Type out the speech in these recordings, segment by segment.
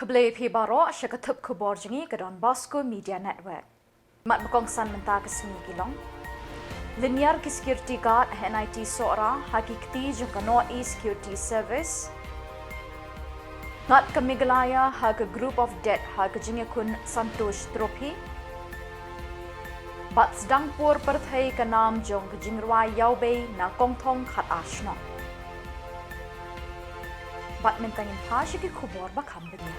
Keblai pi baro syakatup kubor jengi ke Don Bosco Media Network. Mat bekongsan mentah kesini kilong. Linear ki security guard NIT Sora hakikti jengka North East Security Service. Ngat kemigalaya haga Group of Dead haga jengi kun Santosh Tropi. Bat sedang pur perthai ke nam jong ke jingrwai yaubei na kongtong khat ashno. Bat mentangin pa syaki kubor bakam benya.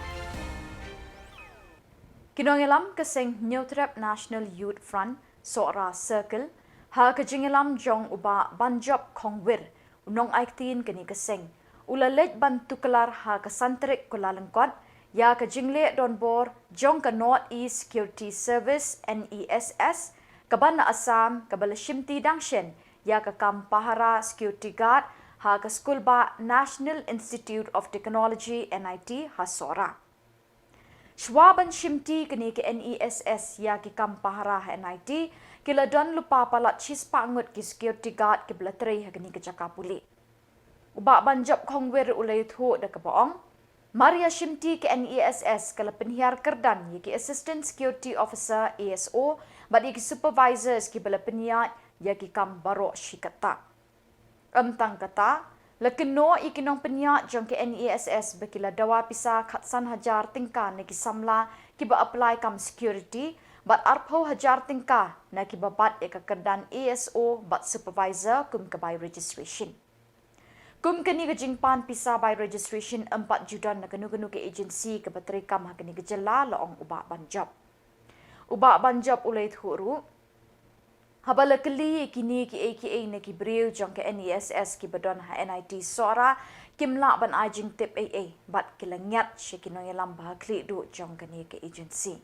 Kinongilam keseng Neutrep National Youth Front Sora Circle ha kejingilam jong uba banjob kongwir unong aiktin kini keseng ulalej bantu kelar ha kesantrik kulalengkot ya kejingle don bor jong ke North East Security Service NESS kaban na Assam kabala shimti dangshen ya ke Kampahara Security Guard ha ke School ba National Institute of Technology NIT ha Sora. Shwaban shimti kini ke NESS ya ki Kampahara NIT kila don lupa palat chis pangut ki security guard ki blatri ha kini ke Jakapuli. Uba banjob kongwir ulay thu da kebaong. Maria shimti ke NESS kala penhiar kerdan ya ki Assistant Security Officer ASO badi ki supervisors ki bala penhiar ya ki Kambaro Shikata. Tang kata Lekeno ikinong penyak jong ke NESS bekila dawa pisa khatsan hajar tingka na kisamla kiba apply kam security bat arpo hajar tingka na kiba bat ekakerdan ASO bat supervisor kum ke by registration. Kum kini kejingpan pisa by registration 4 judan na kenu-kenu ke agency ke baterikam ha kini kejela laong ubak banjob. Ubak banjob ulay thuru Habala keli kini ki AKA na ki beriu jong ke NESS ki badon ha NIT Sora kimla ban ajing tip AA bat kilangyat si kinong yalam bahakli du jong kani ke agency.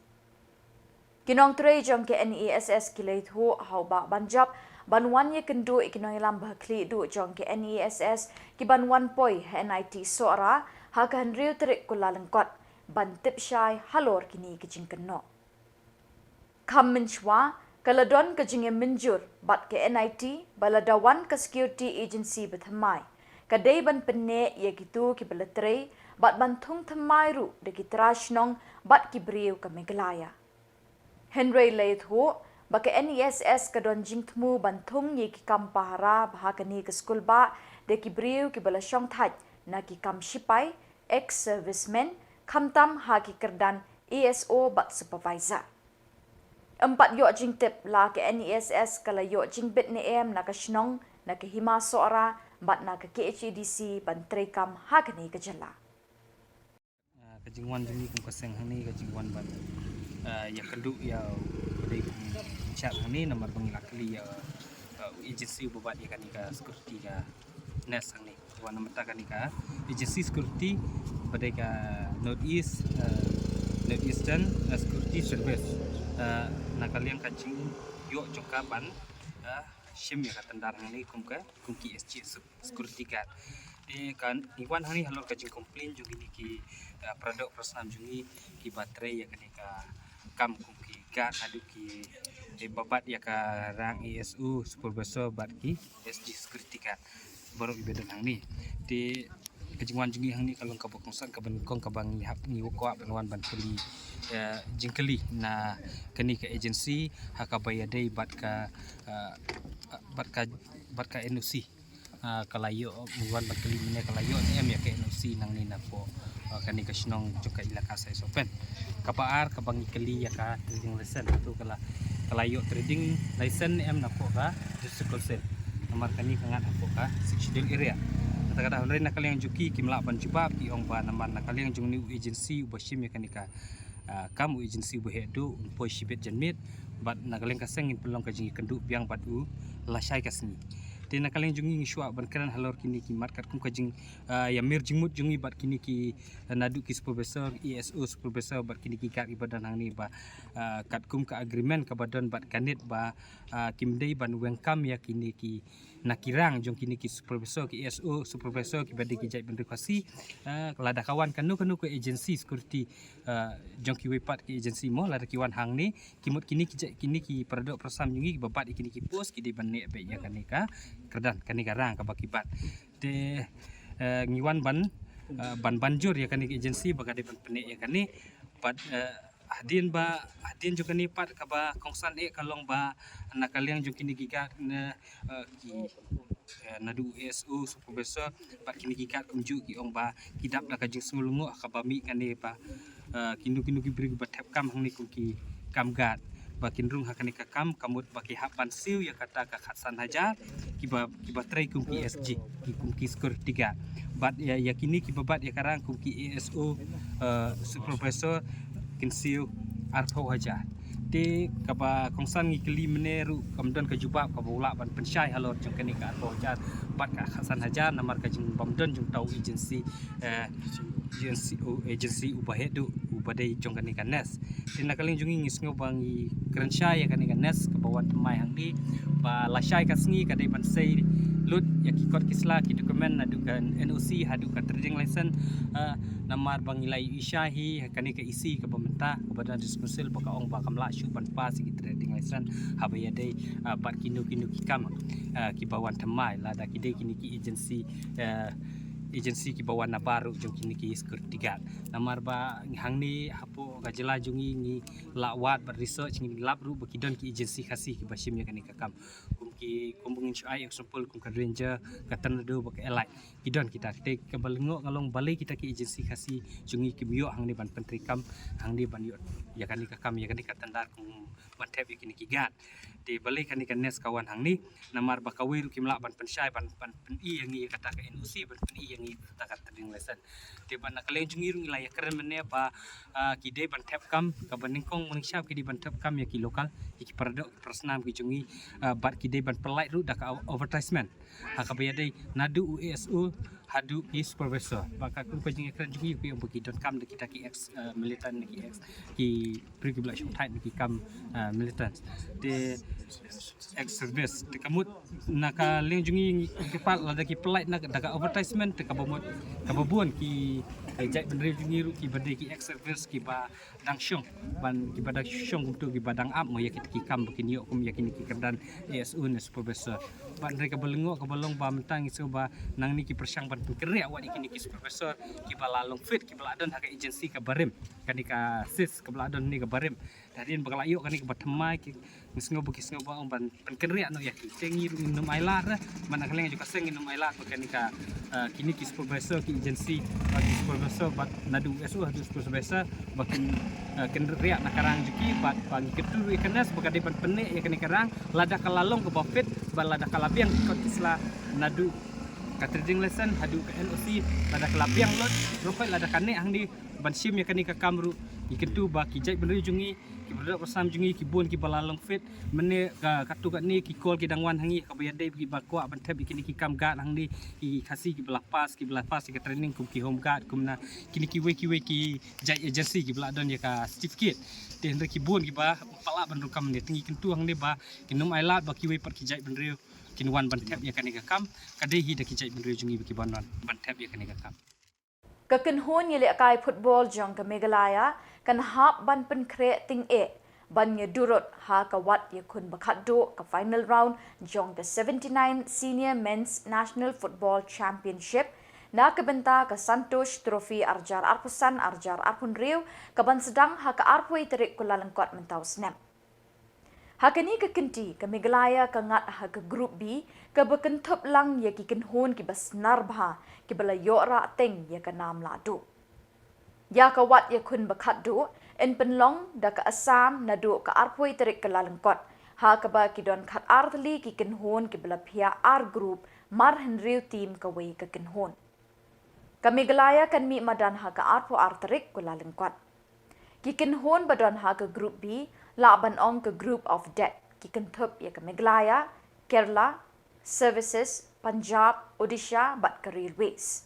Kinong tre jong ke NESS kilay thu hau ba banjab banwan ye kendu ikinong yalam bahakli du jong ke NESS ki banwan poi ha NIT Sora ha kan riu trik kulalengkot ban tip syai halor kini kijing keno. Kam menchwa Kaladon kejinge menjur bat ke NIT baladawan ke security agency bethamai. Kadai ban penne ye gitu ki beletre bat bantung thamai ru de ki trashnong bat ki briu ke Meghalaya. Henry Leithu ba ke NESS kadon jingtmu bantung ye ki Kampahara bahakani ke school ba de ki briu ki balashong thaj na ki kam shipai ex-servicemen kamtam ha ki kerdan ASO bat supervisor. 4 yok jing tip la ke NESS kala yok jing bit ni na ke Shnong na ke Hima Sora bat na ke KHEDC ban trekam ha kini ke jela. Kejingwan jini kum keseng hani kejingwan ban ya keduk ya dari chat hani nomor pengilakli ya agency bubat ya kanika security ka nes hani wan namata kanika agency security badai ka North Eastern Security Service na kalian kacing yuk jokaban shim ya katandar ni kum ki SG security guard kan iwan hani halor kacing komplain juga ni ki produk personal jungi ki baterai ya kanika kam kum ki guard adu ki babat ya ka rang ASU supervisor bat ki SG security guard baru ibedan hang ni di kejingwan jungi hang ni kalau kabokongsan kabankong kabang hap ni wako penwan ban peli jingkeli na kani ke agency hakabaya dei bat ka NOC kalayo muan bat keli ne kalayo em ya ke NOC nang ni na po kani ka Shnong joka ilaka sai sopen kapaar kabang keli ya ka trading license tu kalayo trading license em na po ka district sale nomor kani kangat po ka sectional area kata-kata lain nak kalian juki kimla ban jubab ki ong ba naman nak kalian jung ni agency ubashim ya kanika kamu agency buhedu poi shibet janmit bat nak kalian kaseng pelong ka jingi kenduk biang bat u lasai kasni te nak kalian jungi ngiswa ban keran halor kini ki markat kum ka jing ya mir jingmut jungi bat kini ki nadu ki supervisor ESO supervisor bat kini ki kat ibadan hang ni ba kat kum ka agreement ka badan bat kanit ba kimdei ban wengkam ya kini ki nakirang jong kini ki supervisor ki ESO supervisor ki badi ki jai bendukasi kelada kawan kanu ke agency security jong ki wepat ki agency mo lada kiwan hang ni kimut kini ki jai kini ki produk persam jungi babat kini ki post ki di banne be ya kanika kerdan kani garang ka bakibat de ngiwan ban ban banjur ya kan agensi bagade ban penik ya kan ni pat hadin juga ni pat kaba kongsan kalong ba anak kalian juga ni giga na ki nadu ESU supervisor pat kini giga kumju ki ong ba kidap na kajing semulungu kaba mi kan ni pa kindu ki beri ba tap kam hang ni kum ki kamgat bakin rung hakani kakam kamut baki hapan siu ya kata kakatsan haja kiba try kum ki SG ki kum ki skor 3 bat ya yakini ki babat ya karang kum ki ESO supervisor kinsiu arpo haja te kaba kongsan ngi keli meneru kamdon ka jubab ka bola ban pensyai halor jong kani ka arpo haja bat ka kakatsan haja namar ka jing bamdon jong tau agency agency ubahedu ubadai jong kani kanes tina kaling jungi ngisngo bangi kerensyai kani kanes ka bawan temai hangdi ba lasyai kasngi kadai ban sei lut ya kikot kisla ki dokumen adukan NOC hadukan trading license namar bangilai isyahi kani ke isi ke pemerintah kepada diskusil baka ong ba kamla syu ban pas ki trading license habaya dai bat kinu kikam ki bawan temai lada kidai kini ki agensi ki bawan na baru jong kini ki skor 3 namar ba hangni hapo gajela jungi ngi lawat ber research ngi labru bakidon ki agensi khasi ki basim ya kani kakam ki kumbung ai example kum ka ranger katan do bak elai kidon kita te ke balengo kalong balai kita ki agensi khasi jungi ki bio hangni ban pentri kam hangni ban yo ya kani kakam ya kani katandar kum ban tep ya kini ki gat te balai kani kanes kawan hangni namar ba kawir ki mla ban pensyai ban pen i yang kata ka NOC ban pen i yang kata ka trading lesson te ban kaleng jungi rung ilaya keren mene ba ki de ban tep kam ka baningkong mungsyap ki di ban tep kam ya ki lokal ki paradok persnam ki jungi bat ki de ban pelai ru dak advertisement hakabaya dai nadu USU hadu ki supervisor maka kun pajing ekran jungi ki om ki .com de kita ki ex militant ki ex ki pergi bela shot tight ki kam militant de ex service de kamut naka leng jungi ki pat la ki pelai nak dak advertisement de kababon ki jai benri jungi ru ki bade ki ex service ki ba dang syong ban ki badang syong kum tu ki badang up mo ya ki kam ki niok kum ya ki kerdan ESU ne supervisor ban mereka belengo ke balong ba mentang isu ba nang ni ki persyang ban keria awak ni ki supervisor ki balalong fit ki baladon hak agensi ka barim kani ka sis ke baladon ni ka barim dadin bakal ayo kani ke batemai ki ngisngo bu kisngo ba ban keria no ya ki tengi minum ailat mana kaleng juga seng minum ailat kani ka kini ki supervisor ki agensi bagi supervisor bat nadu ESU hadu supervisor bakin keria nakarang juki bat bagi ketu ikanas bakade ban penek ya kani karang lada kalalong ke bafit balada kalabiang ikut kisla nadu ka trading lesson hadu ke NOC lada kalabiang lot rupai lada kane hangdi ban sim ya kani ka kamru ikentu ba ki jai benri jungi ki berdak bersam jungi ki bon ki balalong fit mene ka katu kat ni ki kol ki dangwan hangi ka bayade ki bakwa ban tab kini ki kam gat hangdi ki khasi ki belapas ki training kum ki home guard kumna kini ki we ki jai agency ki beladon ya ka certificate te hendak ki bon ki ba pala ban rukam ni tinggi kentu hangdi ba kinum ailat ba ki we par ki jai benri kinwan ban tab ya kani ka kam kadehi da ki jai benri jungi ki ban tab ya kani ka kam Kakenhon yele akai football jong ke Meghalaya kan hap ban pen kre ting ban ye durot ha ka wat ye kun bakat do ka final round jong ke 79 Senior Men's National Football Championship na kebenta ka Santosh Trophy arjar arpun riu ka ban sedang ha ka arpui terik kula lengkot mentau snap. Hakani ke kenti ke Meghalaya ka ngat ha ke group B ke bekentup lang ye ki kenhon ki basnar bha ki bala yora teng ye ka nam la du. Ya ka wat ye kun bakat du en penlong da ka Assam na du ka arpui terik ke lalengkot ha ka ba ki don khat artli ki kenhon ki bala pia R group mar henriu team ka wei ka kenhon. Ka Meghalaya kan mi madan ha ka arpo arterik ku lalengkot. Ki kenhon badon ha ka group B laban ong ke group of debt ki kentup ya ke Meghalaya, Kerala, Services, Punjab, Odisha bat ke Railways.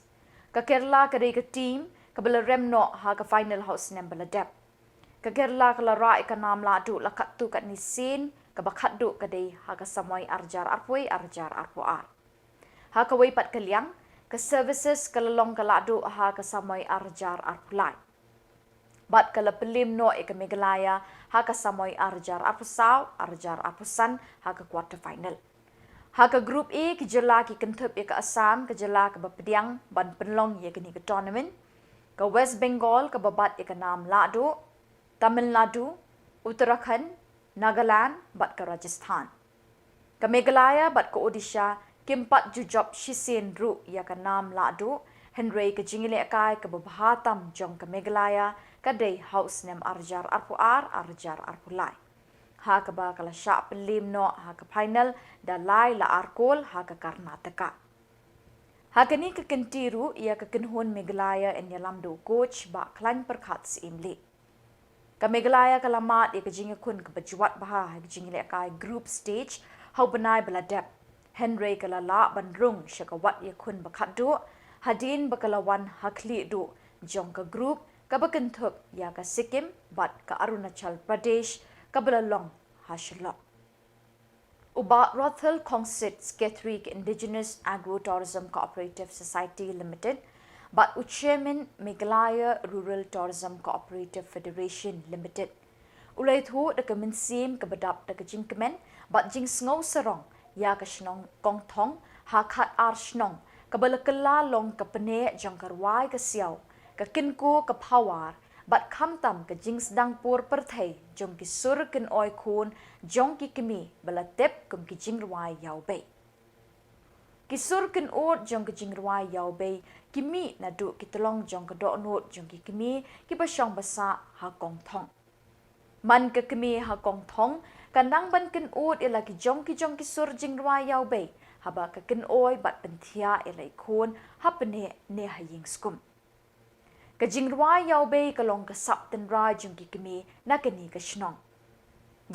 Ke Kerala ke ke team ke bela remno ha ke final house nem bela debt. Ke Kerala ke lara ka nam la du la kat tu kat ni sin ke bakat du ke dei ha ke samoi arjar arpoar. Ha ke wei pat ke liang ke Services ke lelong ke la du ha ke samoi arjar arpulai. Bat kala pelim no ke Meghalaya ha ka samoi arjar arpusau arjar arpusan ha ka quarter final. Haka Group A kejela ki kentup ya ke Assam kejela ke Bapediang ban penlong ya ke ni ke tournament. Ke West Bengal ke babat ya ke Nam Lado, Tamil Nadu, Uttarakhand, Nagaland bat ke Rajasthan. Ke Meghalaya bat ke Odisha kimpat jujop Shisen Ru ya ke Nam Lado, Henry ke Jingile Akai ke Babahatam jong ke Meghalaya ke Day House nem Arjar Arpulai. Ha ke ba kala syak pelim no ha ke final dalai la arkol ha ke Karnataka. Ha ke ni ke kentiru ia ke kenhun Meghalaya en yalam do coach ba klan perkat si imli. Ke Meghalaya ke lamat ia ke jingakun ke berjuat baha ha ke jingile akai group stage hau benai beladap. Henry ke lala bandrung syakawat ia kun bakat do hadin bakalawan hakli do jong ke group ke bekentuk ia ke Sikkim bat ke Arunachal Pradesh Kabalalong Hashalok. Ubat Rothel Kongsit Skethrik Indigenous Agro-Tourism Cooperative Society Limited, bat Chairman Meghalaya Rural Tourism Cooperative Federation Limited. Ulai thu de kemensim kebedap de kejingkemen, bat jing sngow serong, ya ke shnong kong thong, hakat ar shnong, kabelakela long kepene jang karwai ke siaw, ke kinku ke pawar, bat kamtam ke jing sedang pur perthai jong ki sur ken oi khun jong ki kimi belatep kum ki jing ruai yau bei ki sur ken ot jong ki jing ruai yau bei kimi na du ki tolong jong ke dok not jong ki kimi ki basong basa ha kong thong man ke kimi ha kong thong kandang ban ken ot ila ki jong ki sur jing ruai yau bei haba ke ken oi bat penthia ila khun ha pene ne ha ying skum ke jing ruai yau bei kalong ke sap ten rai jong ki kimi na keni ke shnong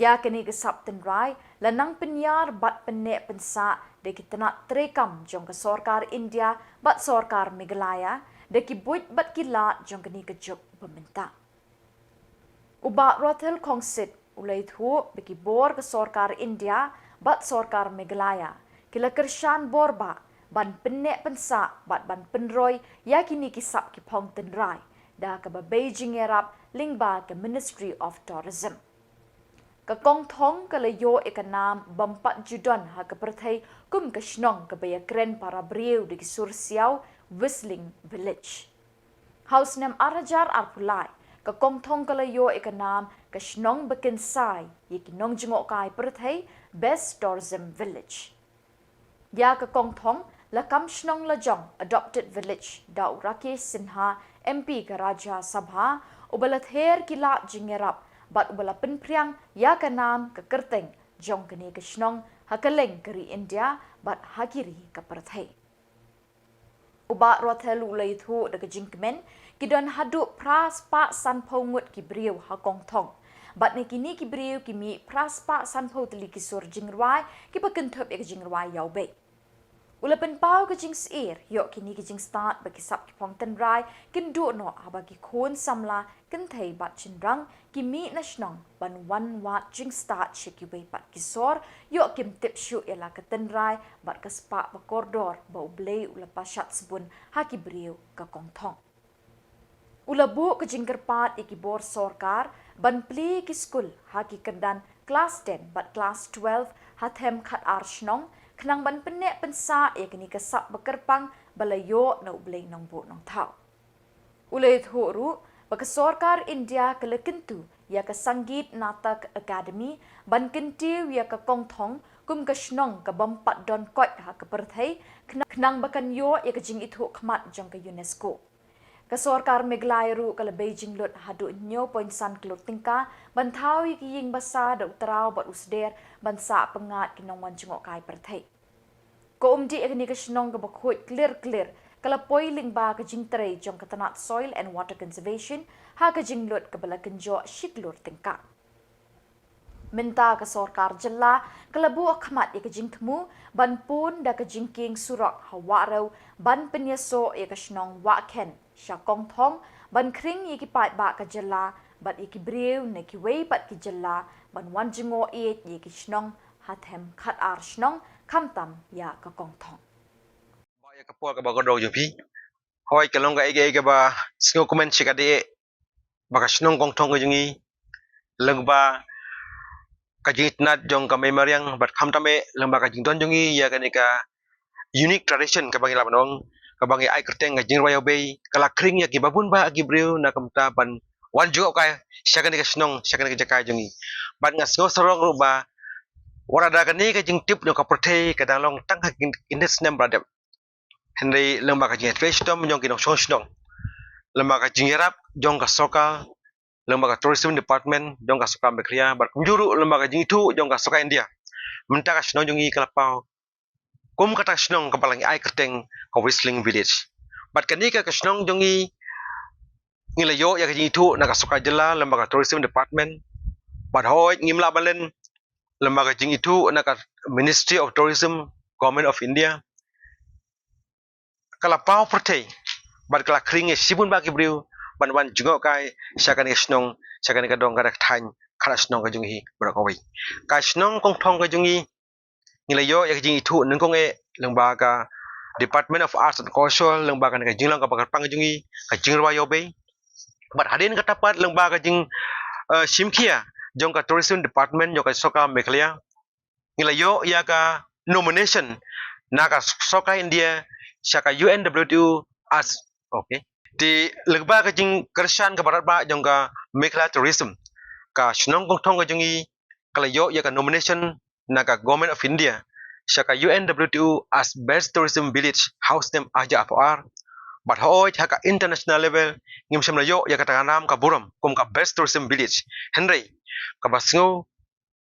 ya keni ke sap ten rai lanang penyar bat penne pensa de ki tenak trekam jong ke sorkar India bat sorkar Meghalaya de ki buit bat ki lat jong keni ke jok pemerintah ubat Rothel Kongsit ulai thu beki bor ke sorkar India bat sorkar Meghalaya kila kershan borba ban penek pensa bat ban penroy ya kini kisap ki pong ten rai da ke ba Beijing erap lingba ke Ministry of Tourism ke kong thong ke leyo ikanam bampat judon ha ke perthai kum ke shnong ke baya kren para brieu di sur siau Whistling Village house nem Arajar Arpulai ke kong thong ke leyo ikanam ke shnong bekin sai yiki nong jengok kai perthai Best Tourism Village ya ke kong thong Lakam Shnong Lajong Adopted Village Dau Rakesh Sinha MP ke Raja Sabha ubalat her kila jingerap bat ubala penpriang ya ke nam ke kerteng jong keni ke Shnong hakeleng keri India bat hakiri ke Perthai ubat Rothel ulai thu de ke jingkemen kidon haduk pras pak san pongut ki briu ha kong thong bat ne kini ki briu kimi pras pak san po teli ki sur jingruai ki pakentup ke jingruai yau bei Ulapan pau ke jing sir, yok kini ke jing start bagi sap ki pong ten rai, kin du no abagi khon samla, kin thai bat chin rang, ki mi na shnong, ban wan wat jing start shiki wei bat ki sor, yok kim tip shu ela ke ten rai, bat ke spa ba kordor, ba ublei ulapa shat sebun, haki beriu ke kong thong. Ulabu ke jing kerpat iki bor sorkar, ban pli ki skul, haki kerdan kelas 10, bat kelas 12, hathem khat ar shnong, kenang ban penek pensa ia kini kesap bekerpang balayo na ubleng nong bo nong tau. Ulai thuru baka sorkar India kelekentu ia ke Sangeet Natak Academy ban kentiu ia ke kong thong kum ke shnong ke bampat don kot ha ke Perthai kenang bakan yo ia ke jing itu khmat jong ke UNESCO. Ke sorkar Meghalaya ru ke Beijing lut hadu nyo poin san kelot tingka ban thau ki ying basa da utarau bat usder ban sa pengat kinong wan jengok kai Perthai. Ko umdi agni ke shnong ke bakhut clear kala poi ling ba ke jing trai jong ke tanat soil and water conservation ha ke jing lut ke bala kenjo shiklur tingka. Minta ke sorkar jela kelabu akhmat ia ke jing temu ban pun da ke jingking surak hawarau ban penyeso ia ke shnong waken syakong thong ban kring ia ki pat ba ke jela bat ia ki briu ne ki wei pat ki jela ban wan jingo ia ki shnong hathem khat ar shnong kamtam ya ke kong thong ba ya kapol ka bagodo jupi hoy kalong ga ege ba singo comment chikade ba ka shnong kong thong jungi lengba kajing itnat jong ka memoriang bat kham tame lamba kajing ton jongi ya kan ka unique tradition ka bangi labanong ka bangi ai kerteng kajing royal bay kala kring ya ki babun ba ki breu na kamta ban wan jo ka syakan ka snong syakan ka jakai jongi bat ngas ngo sorong ru ba warada kani kajing tip jong ka protei ka dalong tang hakin indes nem bradep henry lamba kajing face tom jong ki nong snong lamba kajing yarap jong ka soka lembaga tourism department jong ka soka meklia bar kunjuru lembaga jing itu jong ka soka India menta ka snong jongi kalapau kum kata snong ka palangi ai kerteng ka whistling village bat kani ka snong jongi ngilayo ya ka jing itu na ka soka jela lembaga tourism department bat hoy ngimla balen lembaga jing itu na ka ministry of tourism government of India kalapau pertei bat kala kring sibun ba ki briu ban jungo kai syakan snong syakan ka dong ka than khara snong ka jungi brakawai ka snong kong thong ka jungi ngilayo ya jing itu nengkong lengba ka department of arts and culture lengba ka jinglang ka bakar pang jungi ka jingrwa yobe bat hadin ka tapat lengba ka jing simkia jong ka tourism department jong ka soka meklia ngilayo ya ka nomination na ka soka India syaka UNWTO as okay di legba ka jing kershan ka barat ba jong ka mekla tourism ka snong kong thong ka jungi kalayo ya ka nomination na ka government of India syaka UNWTO as best tourism village house name aja apar but hoy ha ka international level ngim sam layo ya ka tanam ka buram kum ka best tourism village henry ka basngo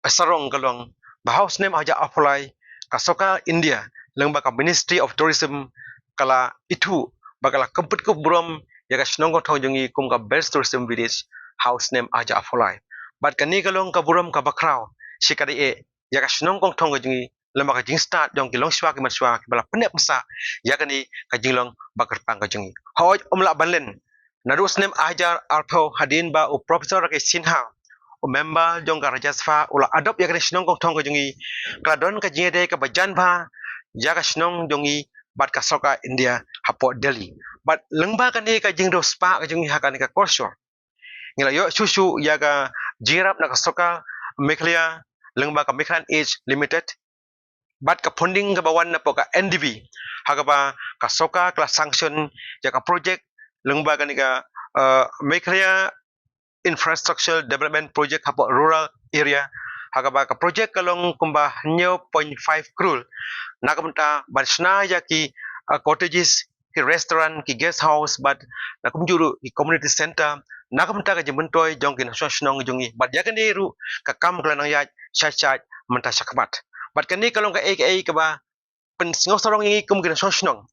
asarong kalong ba house name aja apply ka soka India lengba ka ministry of tourism kala itu bakala kempet ku buram ya ka snong thong jongi kum ka best tourism village house name aja apply but kani kalong ka buram ka bakrau sikari ya ka snong thong jongi lemba ka jing start jong ki long shwa ki maswa ki bala penep masa ya kani ka jing long bakar pang ka jongi hoy omla banlen narus nem ajar artho hadin ba u professor ke sinha u member jong ka rajasfa ula adop ya kani snong thong ka jongi kladon ka jede ka bajan ba ya ka snong jongi bat ka soka India hapo Delhi bat lengba kani ka jing do spa ka jongi hakani ka korsor ngilayo susu ya ka jirap na ka soka meklia lengba ka meklan age limited bat ka funding ka bawan na po ka NDB hagaba ka soka kelas sanction ya ka project lengba kani ka meklia infrastructure development project hapo rural area hagaba ka project kalong kumba 0.5 crore nakamta barsna ya ki cottages ki restaurant ki guest house but nakumjuru ki community center nakamta ka jembentoy jong ki nasional jongi but ya kan ru ka kam klanang ya chachat menta sakmat but kan ni kalong ka ka ba pen singo sorong ngi kum ki nasional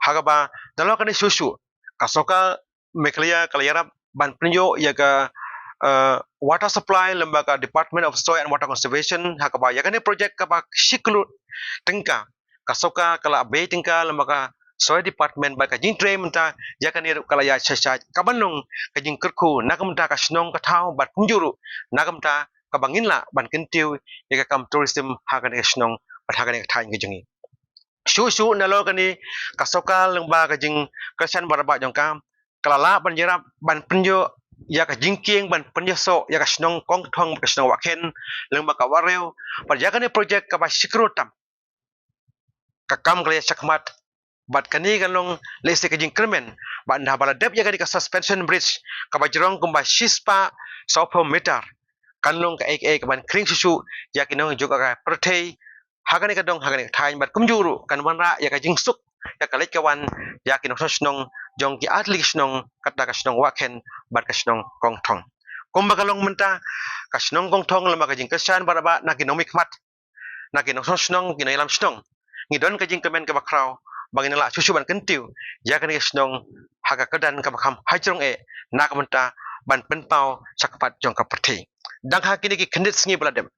hagaba dalo kan susu kasoka meklia kalayara ban penyo ya ka water supply lembaga Department of Soil and Water Conservation hakaba yakane project kaba siklu tengka kasoka kala be tengka lembaga Soil Department ba ka jing tre menta yakane kala ya chachat kabanung ka jing kerku nakamta ka snong ka thau bat kunjuru nakamta ka banginla ban kentiu ya ka kam tourism hakane snong bat hakane ka thain ka jingi su nalo kani kasoka lembaga jing kesan baraba jongka kalala banjera ban penyo ya ka jingking ban penyeso ya ka snong kong thong ka snong waken lengba ka wareu par ya kani project ka ba sikrotam ka kam kale sakmat bat kani galong lese ka jing kremen ba nda bala dep ya kani ka suspension bridge ka ba jerong kumba shispa sopo meter kanlong ka ek ban kring susu ya kinong juga ka pertei hagani ka dong hagani thain bat kumjuru kan wanra ya ka jing suk ya ka lek kawan ya kinong snong jong ki atlik snong kata ka snong waken bat ka snong kong thong kumba kalong menta ka snong kong thong lama ka jing kesan baraba na kinomik mat na kinong snong kinailam snong ngidon ka jing kemen ka bakrau banginala susu ban kentiu ya kan ka snong haga kedan ka bakam hajrong na ka menta ban penpau sakpat jong ka perti dang ha kini ki kendit sngi bladem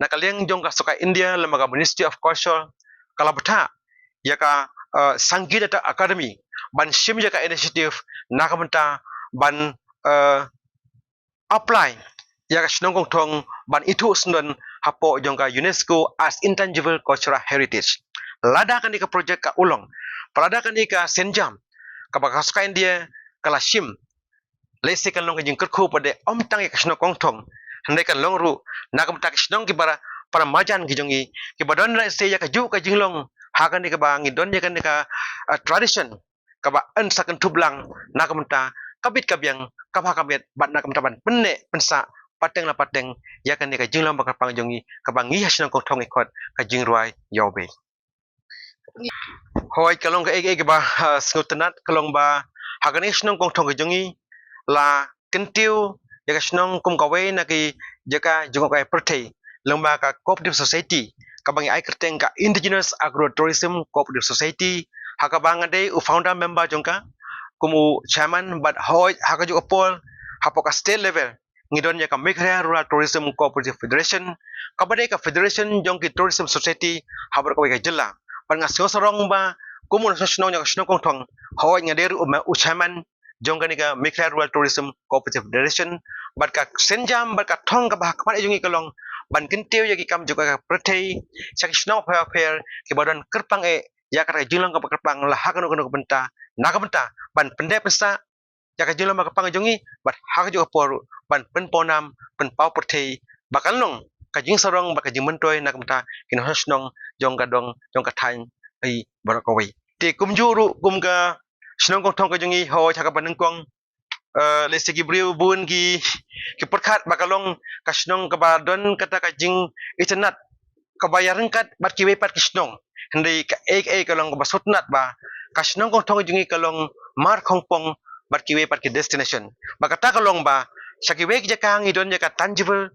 na kaleng jong ka soka India lembaga Ministry of Culture kalabata ya ka Sanggita Academy ban sim ya ka initiative nakamenta ban apply ya ka snong kong thong ban itu sndon hapo jong ka UNESCO as intangible cultural heritage lada kan ka project ka ulong palada kan ka senjam ka ba ka soka India kala sim lese kan long ka jing kerku pade om tang ya ka snong kong thong hendai kan long ru nakam tak snong ki para majan ki jongi ki badon la se ya ka ju ka jinglong hakan ni ka ba ngidon ya kan ka tradition ka ba an sakan tublang nakam ta kabit kabyang kabha kabet bat nakam taban penne pensa pateng la pateng ya kan ni ka jinglong ba ka pang jongi ka ba ngi hasnong ko thong ikot ka jingruai yobe hoi kalong ka ege ba snutenat kalong ba hakan snong kong thong ka jongi la kentiu jaka snong kum kawe na ki jaka jungo kai pertai lomba ka cooperative society kabangi ai kerteng ka indigenous agrotourism cooperative society haka banga de u founder member jongka kumu chairman but hoi haka juga pol hapoka state level ngidon ya ka Meghalaya Rural Tourism Cooperative Federation kabade ka federation jongki tourism society habar ka ka jela pan nga sorong ba kumu snong nya snong kong thong hoi ngaderu u chairman jongka ni ka Meghalaya Rural Tourism Cooperative Federation bat ka senjam bat ka thong ka bah kamat jungi kalong ban kintiu ya ki kam juga ka pertai sak snong fair ki badan kerpang ya ka jilang ka kerpang lah hakano kono benta naga benta ban pende pesa ya ka jilang ka pang jungi bat hak juga por ban pen ponam pen pau pertai bakal long ka jing sorong ba ka jing mentoy naga benta kin snong jong ka thain ai barakawai te kum juru kum ka snong kong thong ka jungi ho chaka panengkong le segi briu bun ki perkat bakalong kasnong kabadon kata kajing itnat kabayaran kat bat ki wepat kisnong hendai ka kalong basutnat ba kasnong kong thong jungi kalong mar khongpong bat ki wepat ki destination bakata kalong ba saki wek jakang idon jaka tangible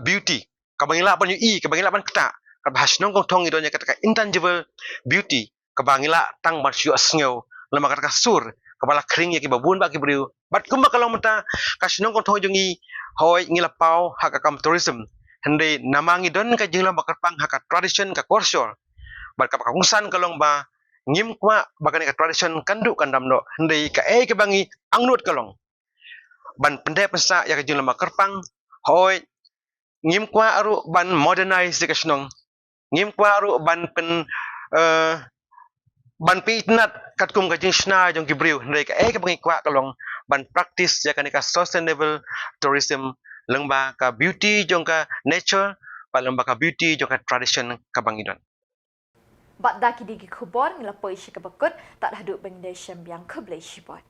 beauty kabangila pan yu kabangila pan kata kabasnong kong thong idon jaka intangible beauty kabangila tang bar syu asngeu lama kata sur kabala kring ya ki babun ba ki briu bat kumba kalau mata kasnong kong thong jungi hoi ngila pau haka kam tourism hende namangi don ka jingla bakar pang haka tradition ka korsor bat ka kungsan kalong ba ngim kwa bakani ka tradition kandu kandam no hende ka ke bangi angnut kalong ban pende pensa ya ka jingla bakar pang hoi ngim kwa aru ban modernize di kasnong ngim kwa aru ban pen ban pitnat kat kum ka jing sna jong gibriu hende ka ke bangi kwa kalong ban practice ya kan ka sustainable tourism lengba ka beauty jong ka nature pa lengba ka beauty jong ka tradition ka bangidon Bat daki digi kubor ngila poi shi ka bakut tak hadu bang de shem yang kublai shi bot.